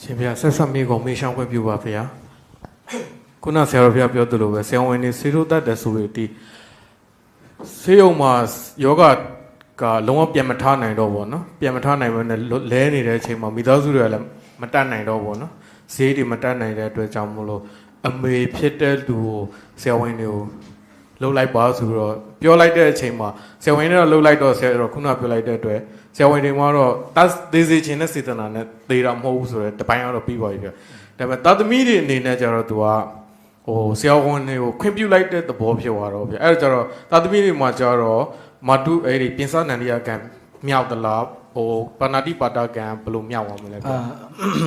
ရှင်ဗျာဆက်ဆက်မိကိုမေးရှောင်းခွင့်ပြုပါဗျာခုနဆရာတော်ဘုရားပြောသလိုပဲဆရာဝန်တွေဆေးထိုးတတ်တယ်ဆိုပြီးဒီဆေးရုံမှာယောဂကလုံးဝပြန်မထားနိုင်တော့ဘောနော်ပြန်မထားနိုင်ဘဲနဲ့လဲနေတဲ့အချိန်မှာမိသားစုတွေကလည်းမတတ်နိုင်တော့ဘောနော်ဈေးတွေမတတ်နိုင်တဲ့အတွက်ကြောင့်မလို့အမေဖြစ်တဲ့သူကိုဆရာဝန်တွေကိုလှုပ်လိုက်ပါဆိုတော့ပြောလိုက်တဲ့အချိန်မှာဆရာဝန်တွေတော့လှုပ်လိုက်တော့ဆရာတော်ခုနပြောလိုက်တဲ့အတွက်ဆရာဝန်တွေကတော့တတ်သေးစေခြင်းနဲ့စေတနာနဲ့သေတာမဟုတ်ဘူးဆိုတော့တပိုင်းကတော့ပြီးပါပြီပြဒါပေမဲ့တာသမီတွေအနေနဲ့ကျတော့သူကဆရာဝန်တွေကိုခွင့်ပြုလိုက်တဲ့သဘောဖြစ်သွားတော့ဗျအဲ့ဒါကျတော့တာသမီတွေမှာကျတော့မတုအဲ့ဒီပြင်စနန္ဒီယကံမြောက်တလားပါဏာတိပါဒကံဘယ်လိုမြောက်အောင်မလဲဗျ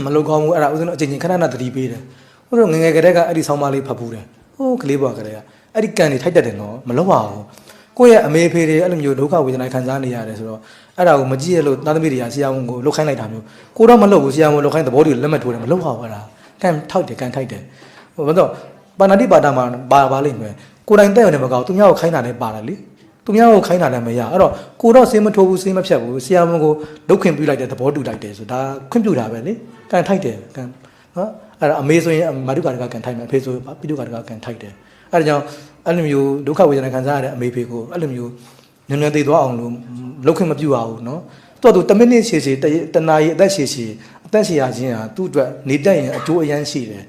မလုံကောင်းဘူးအဲ့ဒါဥစဉ်အချိန်ချင်းခဏခဏသတိပေးတယ်ဟိုတော့ငငယ်ကလေးကအဲ့ဒီဆောင်းပါးလေးဖတ်ဘူးတယ်ဟိုကလေးဘွားကလေးကအဲ့ဒီကံတွေထိုက်တတ်တယ်နော်မလောက်ပါဘူးကိုယ့်ရဲ့အမေဖေတွေအဲ့လိုမျိုးဒုက္ခဝေဒနာခံစားနေရတယ်ဆိုတော့အဲ့ဒါကိုမကြည့်ရလို့သားသမီးတွေကဆရာဝန်ကိုလုတ်ခိုင်းလိုက်တာမျိုးကိုတော့မလုတ်ဘူးဆရာဝန်လုတ်ခိုင်းသဘောတူလက်မှတ်ထိုးတယ်မလုတ်ပါဘူးအဲ့ဒါကံထောက်တယ်ကံထိုက်တယ်ဟိုဘာလို့ပါဏာတိပါဒမှာပါလိမ့်မယ်ကိုယ်တိုင်တက်ရတယ်မကောက်သူများကိုခိုင်းတာလည်းပါတယ်လေသူများကိုခိုင်းတာလည်းမရအဲ့တော့ကိုတော့စေးမထိုးဘူးစေးမဖြတ်ဘူးဆရာဝန်ကိုလုတ်ခွင့်ပြုလိုက်တဲ့သဘောတူလိုက်တယ်ဆိုဒါခွင့်ပြုတာပဲလေကံထိုက်တယ်ကံနော်အဲ့ဒါအမေဆိုရင်မာတုကာရကကံထိုက်မယ်အဖေဆိုပိတုကာရကကံထိုက်တယ်အဲ့ဒါကြောင့်အဲ့လိုမျိုးဒုက္ခဝေဒနာခံစားရတဲ့အမေဖေကိုအဲ့လိုမျိုးညံ့ညံ့သေးသွားအောင်လို့လုတ်ခွင့်မပြုအောင်နော်သူတမိနစ်ရှည်ရှည်တနာရီအသက်ရှည်ရှည်အသက်ရှည်ရခြင်းဟာသူ့အတွက်နေတတ်ရင်အကျိုးအရန်ရှိတယ်